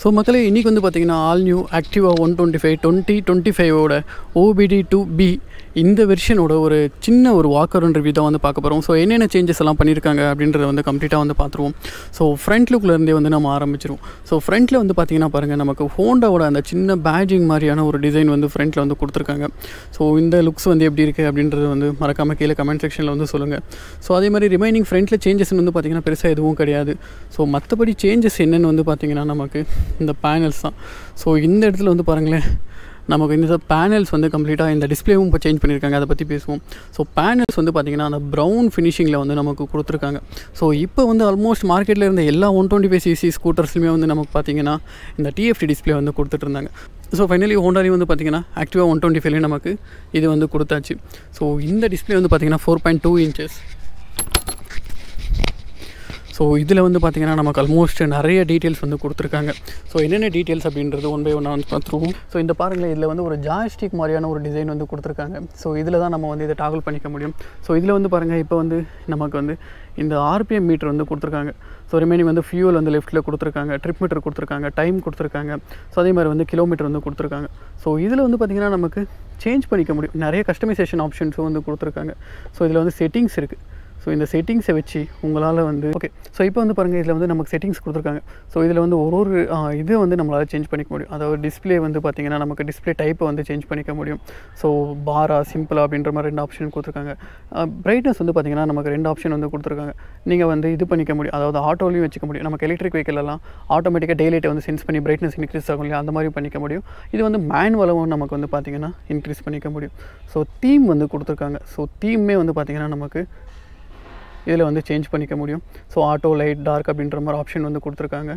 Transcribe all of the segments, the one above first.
So மக்களே இன்றைக்கி வந்து பார்த்திங்கன்னா ஆல் நியூ ஆக்டிவா 125 2025ஓட OBD2B இந்த வெர்ஷனோட ஒரு சின்ன ஒரு வாக்கர் ரிவ்யூ தான் வந்து பார்க்க போகிறோம். ஸோ என்னென்ன சேஞ்சஸ் எல்லாம் பண்ணியிருக்காங்க அப்படின்றத வந்து கம்ப்ளீட்டாக வந்து பார்த்துருவோம். ஸோ ஃப்ரண்ட் லுக்லேருந்தே வந்து நம்ம ஆரம்பிச்சிருவோம். ஸோ ஃப்ரண்ட்டில் வந்து பார்த்திங்கன்னா பாருங்கள், நமக்கு ஹோண்டாவோட அந்த சின்ன பேஜிங் மாதிரியான ஒரு டிசைன் வந்து ஃப்ரண்ட்டில் வந்து கொடுத்துருக்காங்க. ஸோ இந்த லுக்ஸ் வந்து எப்படி இருக்குது அப்படின்றது வந்து மறக்காமல் கீழே கமெண்ட் செக்ஷனில் வந்து சொல்லுங்கள். ஸோ அதே மாதிரி ரிமைனிங் ஃப்ரண்ட்டில் சேஞ்சஸ் வந்து பார்த்திங்கன்னா பெருசாக எதுவும் கிடையாது. ஸோ மற்றபடி சேஞ்சஸ் என்னென்னு வந்து பார்த்திங்கன்னா நமக்கு இந்த பேனல்ஸ் தான். ஸோ இந்த இடத்துல வந்து பாருங்களேன், நமக்கு இந்த பேனல்ஸ் வந்து கம்ப்ளீட்டாக இந்த டிஸ்பிளேவும் இப்போ சேஞ்ச் பண்ணியிருக்காங்க. அதை பற்றி பேசுவோம். ஸோ பேனல்ஸ் வந்து பார்த்திங்கன்னா அந்த ப்ரௌன் ஃபினிஷிங்கில் வந்து நமக்கு கொடுத்துருக்காங்க. ஸோ இப்போ வந்து ஆல்மோஸ்ட் மார்க்கெட்டில் இருந்த எல்லா 125cc ஸ்கூட்டர்ஸ்லையுமே வந்து நமக்கு பார்த்திங்கன்னா இந்த TFT டிஸ்பிளே வந்து கொடுத்துட்ருந்தாங்க. ஸோ ஃபைனலி ஹோண்டாலையும் வந்து பார்த்திங்கன்னா ஆக்டிவா 125 நமக்கு இது வந்து கொடுத்தாச்சு. ஸோ இந்த டிஸ்பிளே வந்து பார்த்திங்கன்னா 4.2 inches. ஸோ இதில் வந்து பார்த்திங்கன்னா நமக்கு ஆல்மோஸ்ட் நிறைய டீட்டெயில்ஸ் வந்து கொடுத்துருக்காங்க. ஸோ என்னென்ன டீட்டெயில்ஸ் அப்படின்றது ஒன் பை ஒன் வந்து பார்த்துருவோம். ஸோ இந்த பாருங்கள், இதில் வந்து ஒரு ஜாய்ஸ்டிக் மாதிரியான ஒரு டிசைன் வந்து கொடுத்துருக்காங்க. ஸோ இதில் தான் நம்ம வந்து இதை டாகல் பண்ணிக்க முடியும். ஸோ இதில் வந்து பாருங்கள், இப்போ வந்து நமக்கு வந்து இந்த RPM மீட்டர் வந்து கொடுத்துருக்காங்க. ஸோ ரிமைனிங் வந்து ஃபியூல் வந்து லெஃப்ட்டில் கொடுத்துருக்காங்க, ட்ரிப் மீட்டர் கொடுத்துருக்காங்க, டைம் கொடுத்துருக்காங்க. ஸோ அதே மாதிரி வந்து கிலோமீட்டர் வந்து கொடுத்துருக்காங்க. ஸோ இதில் வந்து பார்த்திங்கன்னா நமக்கு சேஞ்ச் பண்ணிக்க முடியும். நிறைய கஸ்டமைசேஷன் ஆப்ஷன்ஸும் வந்து கொடுத்துருக்காங்க. ஸோ இதில் வந்து செட்டிங்ஸ் இருக்குது. ஸோ இந்த செட்டிங்ஸை வச்சு உங்களால் வந்து ஓகே. ஸோ இப்போ வந்து பாருங்கள், இதில் வந்து நமக்கு செட்டிங்ஸ் கொடுத்துருக்காங்க. ஸோ இதில் வந்து ஒரு இது வந்து நம்மளால் சேஞ்ச் பண்ணிக்க முடியும். அதாவது டிஸ்பிளே வந்து பார்த்திங்கன்னா நமக்கு டிஸ்பிளே டைப்பை வந்து சேஞ்ச் பண்ணிக்க முடியும். ஸோ பாரா, சிம்பிளா அப்படின்ற மாதிரி 2 ஆப்ஷன் கொடுத்துருக்காங்க. பிரைட்னஸ் வந்து பார்த்திங்கன்னா நமக்கு 2 ஆப்ஷன் வந்து கொடுத்துருக்காங்க. நீங்கள் வந்து இது பண்ணிக்க முடியும், அதாவது ஆட்டோலையும் வச்சுக்க முடியும். நமக்கு எலக்ட்ரிக் வெஹிக்கிளெல்லாம் ஆட்டோமேட்டிக்காக டேலைட்டை வந்து சென்ஸ் பண்ணி பிரைட்னஸ் இன்க்ரீஸ் ஆகும் இல்லையா, அந்த மாதிரி பண்ணிக்க முடியும். இது வந்து மேனுவலாகவும் நமக்கு வந்து பார்த்திங்கன்னா இன்க்ரீஸ் பண்ணிக்க முடியும். ஸோ தீம் வந்து கொடுத்துருக்காங்க. ஸோ தீமே வந்து பார்த்திங்கன்னா நமக்கு இதில் வந்து சேஞ்ச் பண்ணிக்க முடியும். ஸோ ஆட்டோ, லைட், டார்க் அப்படின்ற மாதிரி ஆப்ஷன் வந்து கொடுத்துருக்காங்க.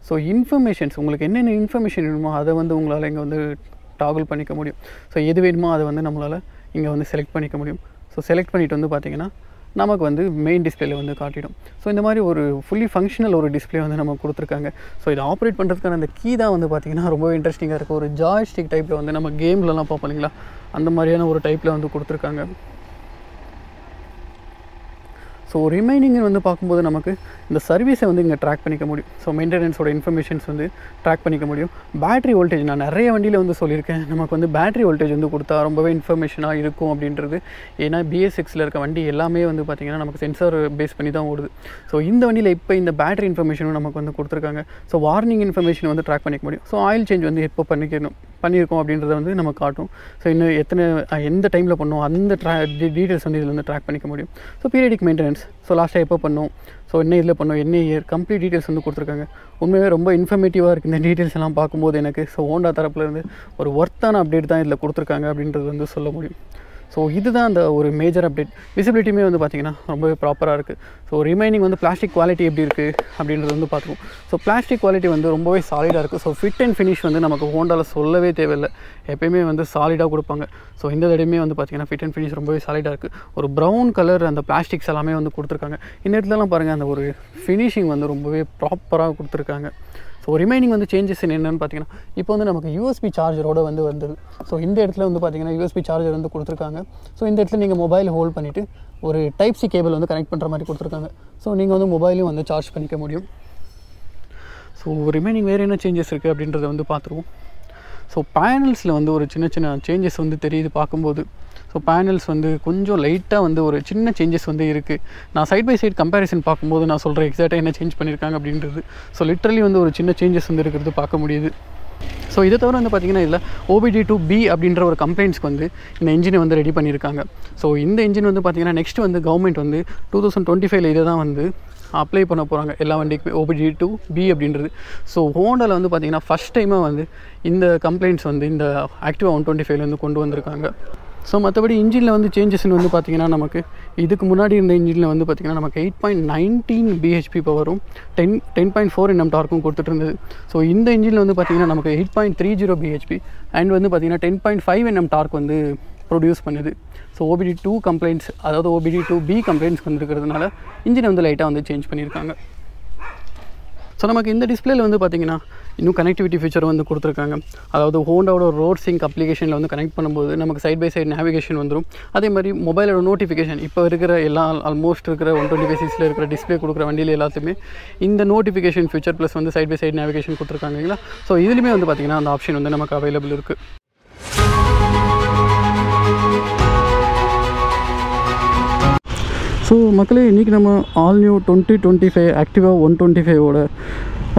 ஸோ இன்ஃபர்மேஷன்ஸ் உங்களுக்கு என்னென்ன இன்ஃபர்மேஷன் வேணுமோ அதை வந்து உங்களால் இங்கே வந்து டாகல் பண்ணிக்க முடியும். ஸோ எது வேணுமோ அதை வந்து நம்மளால் இங்கே வந்து செலக்ட் பண்ணிக்க முடியும். ஸோ செலக்ட் பண்ணிவிட்டு வந்து பார்த்திங்கன்னா நமக்கு வந்து மெயின் டிஸ்பிளேல வந்து காட்டிடும். ஸோ இந்த மாதிரி ஒரு ஃபுல்லி ஃபங்க்ஷனல் ஒரு டிஸ்பிளே வந்து நமக்கு கொடுத்துருக்காங்க. ஸோ இதை ஆப்ரேட் பண்ணுறதுக்கான அந்த கீ தான் வந்து பார்த்திங்கன்னா ரொம்பவே இன்ட்ரெஸ்டிங்காக இருக்குது. ஒரு ஜாய்ஸ்டிக் டைப்பில் வந்து நம்ம கேம்லலாம் பார்ப்போம் இல்லைங்களா, அந்த மாதிரியான ஒரு டைப்பில் வந்து கொடுத்துருக்காங்க. ஸோ ரிமைனிங் வந்து பார்க்கும்போது நமக்கு இந்த சர்வீஸை வந்து இங்கே ட்ராக் பண்ணிக்க முடியும். ஸோ மெயின்டெனன்ஸோட இன்ஃபர்மேஷன்ஸ் வந்து ட்ராக் பண்ணிக்க முடியும். பேட்டரி வோல்டேஜ் நான் நிறைய வண்டியில் வந்து சொல்லியிருக்கேன், நமக்கு வந்து பேட்டரி வோல்டேஜ் வந்து கொடுத்தா ரொம்பவே இன்ஃபர்மேஷனாக இருக்கும் அப்படின்றது. ஏன்னா BS6 இருக்க வண்டி எல்லாமே வந்து பார்த்திங்கன்னா நமக்கு சென்சார் பேஸ் பண்ணி தான் ஓடுது. ஸோ இந்த வண்டியில் இப்போ இந்த பேட்டரி இன்ஃபர்மேஷனும் நமக்கு வந்து கொடுத்துருக்காங்க. ஸோ வார்னிங் இன்ஃபர்மேஷன் வந்து ட்ராக் பண்ணிக்க முடியும். ஸோ ஆயில் சேஞ்ச் வந்து எப்போ பண்ணியிருக்கோம் அப்படின்றத வந்து நம்ம காட்டும். ஸோ இன்னும் எந்த டைமில் பண்ணோம் அந்த டீட்டெயில்ஸ் வந்து இதில் வந்து ட்ராக் பண்ணிக்க முடியும். ஸோ பீரியடிக் மெயின்டெனன்ஸ், ஸோ லாஸ்ட்டாக எப்போ பண்ணோம், ஸோ என்ன இதில் பண்ணோம், என்ன இயர், கம்ப்ளீட் டீட்டெயில்ஸ் வந்து கொடுத்துருக்காங்க. உண்மையாக ரொம்ப இன்ஃபர்மேட்டிவாக இருக்குது இந்த டீட்டெயில்ஸ் எல்லாம் பார்க்கும்போது எனக்கு. ஸோ ஹோண்டா தரப்புலேருந்து ஒரு ஒர்த்தான அப்டேட் தான் இதில் கொடுத்துருக்காங்க அப்படின்றது வந்து சொல்ல முடியும். ஸோ இதுதான் அந்த ஒரு மேஜர் அப்டேட். விசிபிலிட்டியுமே வந்து பார்த்திங்கன்னா ரொம்பவே ப்ராப்பராக இருக்குது. ஸோ ரிமைனிங் வந்து பிளாஸ்டிக் குவாலிட்டி எப்படி இருக்குது அப்படின்றது வந்து பார்த்துருவோம். ஸோ பிளாஸ்டிக் குவாலிட்டி வந்து ரொம்பவே சாலிடாக இருக்குது. ஸோ ஃபிட் அண்ட் ஃபினிஷ் வந்து நமக்கு ஹோண்டாவில் சொல்லவே தேவையில்லை, எப்போயுமே வந்து சாலிடாக கொடுப்பாங்க. ஸோ இந்த தடவையுமே வந்து பார்த்திங்கன்னா ஃபிட் அண்ட் ஃபினிஷ் ரொம்பவே சாலிடாக இருக்குது. ஒரு ப்ரௌன் கலர் அந்த பிளாஸ்டிக்ஸ் எல்லாமே வந்து கொடுத்துருக்காங்க. இந்த இடத்துலலாம் பாருங்கள், அந்த ஒரு ஃபினிஷிங் வந்து ரொம்பவே ப்ராப்பராக கொடுத்துருக்காங்க. ஸோ ரிமைனிங் வந்து சேஞ்சஸ் என்னென்னு பார்த்தீங்கன்னா, இப்போ வந்து நமக்கு USB சார்ஜரோடு வந்து வந்தது. ஸோ இந்த இடத்துல வந்து பார்த்திங்கன்னா USB சார்ஜர் வந்து கொடுத்துருக்காங்க. ஸோ இந்த இடத்துல நீங்கள் மொபைல் ஹோல்ட் பண்ணிவிட்டு ஒரு Type-C கேபிள் வந்து கனெக்ட் பண்ணுற மாதிரி கொடுத்துருக்காங்க. ஸோ நீங்கள் வந்து மொபைலையும் வந்து சார்ஜ் பண்ணிக்க முடியும். ஸோ ரிமைனிங் வேறு என்ன சேஞ்சஸ் இருக்குது அப்படின்றத வந்து பார்த்துருவோம். ஸோ பேனல்ஸில் வந்து ஒரு சின்ன சின்ன சேஞ்சஸ் வந்து தெரியுது பார்க்கும்போது. ஸோ பேனல்ஸ் வந்து கொஞ்சம் லைட்டாக வந்து ஒரு சின்ன சேஞ்சஸ் வந்து இருக்குது. நான் சைட் பை சைட் கம்பேரிசன் பார்க்கும்போது நான் சொல்கிறேன் எக்ஸாக்டாக என்ன சேஞ்ச் பண்ணியிருக்காங்க அப்படின்றது. ஸோ லிட்ரலி வந்து ஒரு சின்ன சேஞ்சஸ் வந்து இருக்கிறது பார்க்க முடியுது. ஸோ இதை தவிர வந்து பார்த்திங்கன்னா இதில் OBD2B அப்படின்ற ஒரு கம்ப்ளைண்ட்ஸ்க்கு வந்து இந்த இன்ஜினை வந்து ரெடி பண்ணியிருக்காங்க. ஸோ இந்த இன்ஜின் வந்து பார்த்திங்கன்னா நெக்ஸ்ட் வந்து கவர்மெண்ட் வந்து 2025 இதை தான் வந்து அப்ளை பண்ண போகிறாங்க எல்லா வண்டிக்குமே, OBD2B அப்படின்றது. ஸோ ஹோண்டாவில் வந்து பார்த்திங்கன்னா ஃபஸ்ட் டைமாக வந்து இந்த கம்ப்ளைண்ட்ஸ் வந்து இந்த ஆக்டிவா 125 வந்து கொண்டு வந்திருக்காங்க. ஸோ மற்றபடி இன்ஜினில் வந்து சேஞ்சஸ்ன்னு வந்து பார்த்திங்கன்னா நமக்கு இதுக்கு முன்னாடி இருந்த இன்ஜினில் வந்து பார்த்திங்கன்னா நமக்கு 8.19 bhp பவரும் 10.4 Nm டார்க்கும் கொடுத்துட்டு இருந்தது. ஸோ இந்த இன்ஜினில் வந்து பார்த்திங்கன்னா நமக்கு 8.30 bhp அண்ட் வந்து பார்த்திங்கன்னா 10.5 Nm டார்க் வந்து ப்ரொடியூஸ் பண்ணுது. ஸோ OBD2 கம்ப்ளைண்ட்ஸ், அதாவது OBD2B கம்ப்ளைண்ட்ஸ் வந்துருக்கிறதுனால இன்ஜினை வந்து லைட்டாக வந்து சேஞ்ச் பண்ணியிருக்காங்க. ஸோ ஸோ நமக்கு இந்த டிஸ்பிளேல வந்து பார்த்திங்கன்னா இன்னும் கனெக்டிவிட்டி ஃபீச்சர் வந்து கொடுத்துருக்காங்க. அதாவது ஹோண்டாவோட ரோட் சிங்க் அப்ளிகேஷனில் வந்து கனெக்ட் பண்ணும்போது நமக்கு சைட் பை சைடு நேவிகேஷன் வந்துடும். அதே மாதிரி மொபைலோட நோட்டிஃபிகேஷன் இப்போ இருக்கிற ஆல்மோஸ்ட் இருக்கிற 125cc இருக்கிற டிஸ்பிளே கொடுக்குற வண்டியில் எல்லாத்துமே இந்த நோட்டிஃபிகேஷன் ஃபீச்சர் ப்ளஸ் வந்து சைட் பை சைடு நேவிகேஷன் கொடுத்துருக்காங்களா. ஸோ இதுலேயுமே வந்து பார்த்திங்கன்னா அந்த ஆப்ஷன் வந்து நமக்கு அவைலபிள் இருக்குது. ஸோ மக்களே, இன்றைக்கி நம்ம ஆல் நியூ 2025 ஆக்டிவா 125ஓட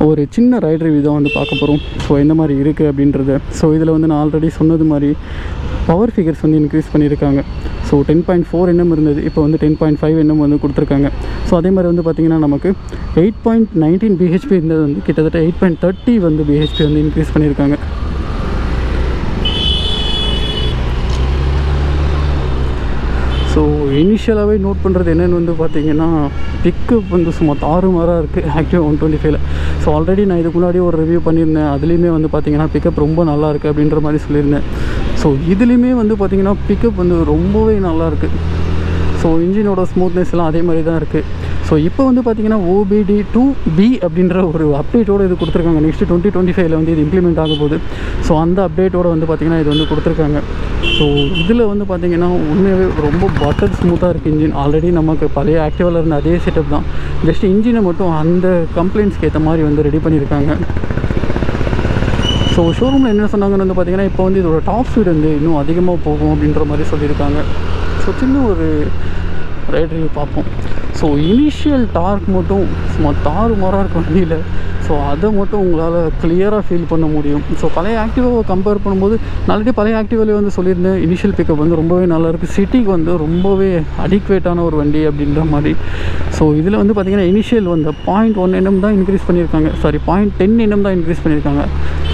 ஒரு சின்ன ரைட் ரிவ்யூ தான் வந்து பார்க்க போகிறோம். ஸோ எந்த மாதிரி இருக்குது அப்படின்றது. ஸோ இதில் வந்து நான் ஆல்ரெடி சொன்னது மாதிரி பவர் ஃபிகர்ஸ் வந்து இன்க்ரீஸ் பண்ணியிருக்காங்க. ஸோ 10.4 nm இருந்தது, இப்போ வந்து 10.5 nm வந்து கொடுத்துருக்காங்க. ஸோ அதே மாதிரி வந்து பார்த்திங்கன்னா நமக்கு 8.19 bhp இருந்தது வந்து கிட்டத்தட்ட 8.30 வந்து bhp வந்து இன்க்ரீஸ் பண்ணியிருக்காங்க. ஸோ இனிஷியலாகவே நோட் பண்ணுறது என்னென்னு வந்து பார்த்திங்கன்னா பிக்கப் வந்து சும்மா தாறுமாறாக இருக்குது ஆக்டிவா 125ல. ஸோ ஆல்ரெடி நான் இதுக்கு முன்னாடி ஒரு ரிவ்யூ பண்ணியிருந்தேன். அதுலேயுமே வந்து பார்த்திங்கன்னா பிக்கப் ரொம்ப நல்லா இருக்குது அப்படின்ற மாதிரி சொல்லியிருந்தேன். ஸோ இதுலேயுமே வந்து பார்த்திங்கன்னா பிக்கப் வந்து ரொம்பவே நல்லாயிருக்கு. ஸோ இன்ஜினோட ஸ்மூத்னஸ் எல்லாம் அதே மாதிரி தான் இருக்குது. ஸோ இப்போ வந்து பார்த்திங்கன்னா OBD2B அப்படின்ற ஒரு அப்டேட்டோடு இது கொடுத்துருக்காங்க. நெக்ஸ்ட் 2025ல் வந்து இது இம்ப்ளிமெண்ட் ஆக போகுது. ஸோ அந்த அப்டேட்டோடு வந்து பார்த்திங்கன்னா இது வந்து கொடுத்துருக்காங்க. ஸோ இதில் வந்து பார்த்திங்கன்னா உண்மையாகவே ரொம்ப பட்டர் ஸ்மூத்தாக இருக்குது இன்ஜின். ஆல்ரெடி நமக்கு பழைய ஆக்டிவாவில் இருந்த அதே செட்டப் தான், ஜஸ்ட் இன்ஜினை மட்டும் அந்த கம்ப்ளைண்ட்ஸ்க்கு ஏற்ற மாதிரி வந்து ரெடி பண்ணியிருக்காங்க. ஸோ ஷோரூமில் என்ன சொன்னாங்கன்னு வந்து பார்த்திங்கன்னா இப்போ வந்து இதோட டாப் ஸ்பீடு வந்து இன்னும் அதிகமாக போகும் அப்படின்ற மாதிரி சொல்லியிருக்காங்க. ஸோ சின்ன ஒரு ரைட் ரிவ்யூ பார்ப்போம். ஸோ இனிஷியல் டார்க் மட்டும் சும்மா தாறுமாறாக இருக்கும் வண்டியில். ஸோ அதை மட்டும் உங்களால் கிளியராக ஃபீல் பண்ண முடியும். ஸோ பழைய ஆக்டிவாவை கம்பேர் பண்ணும்போது நாளைக்கு பழைய ஆக்டிவாலே வந்து சொல்லியிருந்தேன் இனிஷியல் பிக்கப் வந்து ரொம்பவே நல்லாயிருக்கு, சிட்டிக்கு வந்து ரொம்பவே அடிக்வேட்டான ஒரு வண்டி அப்படின்ற மாதிரி. ஸோ இதில் வந்து பார்த்திங்கன்னா இனிஷியல் வந்து 0.1 nm தான் இன்க்ரீஸ் பண்ணியிருக்காங்க, சாரி 0.10 nm தான் இன்க்ரீஸ் பண்ணியிருக்காங்க.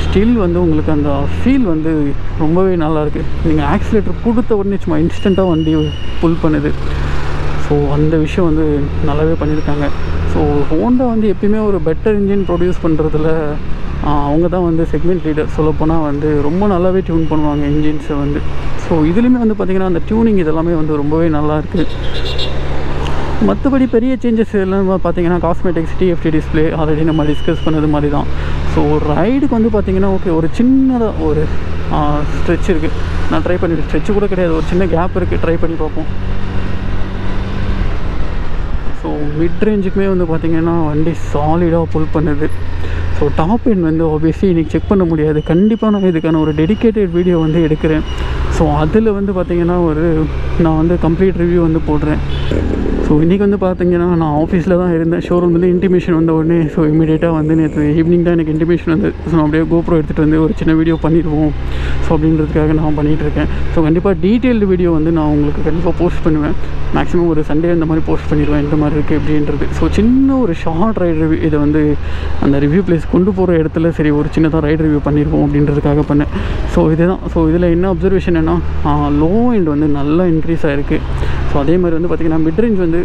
ஸ்டில் வந்து உங்களுக்கு அந்த ஃபீல் வந்து ரொம்பவே நல்லாயிருக்கு. நீங்கள் ஆக்சிலேட்டர் கொடுத்த உடனே சும்மா இன்ஸ்டண்ட்டாக வண்டி புல் பண்ணுது. ஸோ அந்த விஷயம் வந்து நல்லாவே பண்ணியிருக்காங்க. ஸோ ஹோண்டா வந்து எப்பயுமே ஒரு பெட்டர் இன்ஜின் ப்ரொடியூஸ் பண்ணுறதுல அவங்க தான் வந்து செக்மெண்ட் லீடர். சொல்லப்போனால் வந்து ரொம்ப நல்லாவே டியூன் பண்ணுவாங்க இன்ஜின்ஸை வந்து. ஸோ இதுலேயுமே வந்து பார்த்திங்கன்னா அந்த டியூனிங் இதெல்லாமே வந்து ரொம்பவே நல்லாயிருக்கு. மற்றபடி பெரிய சேஞ்சஸ் எல்லாம் பார்த்திங்கன்னா காஸ்மெட்டிக்ஸ், TFT டிஸ்பிளே ஆல்ரெடி நம்ம டிஸ்கஸ் பண்ணது மாதிரி தான். ஸோ ரைடுக்கு வந்து பார்த்திங்கன்னா ஓகே ஒரு சின்னதாக ஒரு ஸ்ட்ரெச் இருக்குது. நான் ட்ரை பண்ணிவிட்டு ஸ்ட்ரெச்சு கூட கிடையாது, ஒரு சின்ன கேப் இருக்குது, ட்ரை பண்ணி பார்ப்போம். ஸோ மிட் ரேஞ்சுக்குமே வந்து பார்த்திங்கன்னா வண்டி சாலிடாக புல் பண்ணுது. ஸோ டாப் எண்ட் வந்து ஆப்வியஸ்லி இன்றைக்கி செக் பண்ண முடியாது. கண்டிப்பாக நான் இதுக்கான ஒரு டெடிக்கேட்டட் வீடியோ வந்து எடுக்கிறேன். ஸோ அதில் வந்து பார்த்திங்கன்னா நான் வந்து கம்ப்ளீட் ரிவ்யூ வந்து போடுறேன். ஸோ இன்றைக்கி வந்து பார்த்திங்கன்னா நான் ஆஃபீஸில் தான் இருந்தேன். ஷோரூம் வந்து இன்டிமேஷன் வந்த உடனே ஸோ இமீடியட்டாக வந்து நேற்று ஈவினிங் தான் எனக்கு இன்டிமேஷன் வந்து. ஸோ நான் அப்படியே GoPro எடுத்துகிட்டு வந்து ஒரு சின்ன வீடியோ பண்ணிடுவோம் ஸோ அப்படின்றதுக்காக நான் பண்ணிகிட்ருக்கேன். ஸோ கண்டிப்பாக டீட்டெயில்டு வீடியோ வந்து நான் உங்களுக்கு கண்டிப்பாக போஸ்ட் பண்ணுவேன். மேக்ஸிமம் ஒரு சண்டே இந்த மாதிரி போஸ்ட் பண்ணிடுவேன் இந்த மாதிரி இருக்குது அப்படின்றது. ஸோ சின்ன ஒரு ஷார்ட் ரைட் ரிவ்யூ, இதை வந்து அந்த ரிவ்யூ பிளேஸ் கொண்டு போகிற இடத்துல சரி ஒரு சின்னதாக ரைட் ரிவ்யூ பண்ணிடுவோம் அப்படின்றதுக்காக பண்ணேன். ஸோ இதுதான். ஸோ இதில் என்ன அப்சர்வேஷன் என்ன, லோ எண்ட் வந்து நல்லா இன்க்ரீஸ் ஆகிருக்கு. ஸோ அதே மாதிரி வந்து பார்த்திங்கன்னா மிட் ரேஞ்ச் வந்து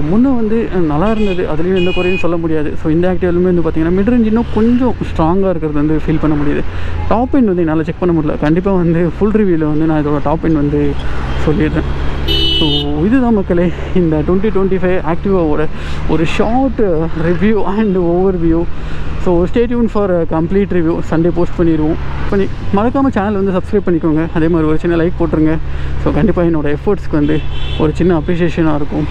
முன்னே வந்து நல்லா இருந்தது, அதுலேயும் எந்த குறையும் சொல்ல முடியாது. ஸோ இந்த ஆக்டிவாலுமே வந்து பார்த்திங்கன்னா மிட் ரேஞ்ச் இன்னும் கொஞ்சம் ஸ்ட்ராங்காக இருக்கிறது வந்து ஃபீல் பண்ண முடியுது. டாப் எண்ட் வந்து என்னால் செக் பண்ண முடியல. கண்டிப்பாக வந்து ஃபுல் ரிவ்யூவில் வந்து நான் இதோட டாப் எண்ட் வந்து சொல்லிடுறேன். ஸோ இதுதான் மக்களே இந்த 2025 ஆக்டிவாவோட ஒரு short review and over view. So stay tune for complete review. Sunday post பண்ணிடுவோம். மறக்காமல் சேனல் வந்து சப்ஸ்கிரைப் பண்ணிக்கோங்க. அதே மாதிரி ஒரு சின்ன லைக் போட்டுருங்க. ஸோ கண்டிப்பாக என்னோடய எஃபர்ட்ஸ்க்கு வந்து ஒரு சின்ன அப்ரிஷியேஷனாக இருக்கும்.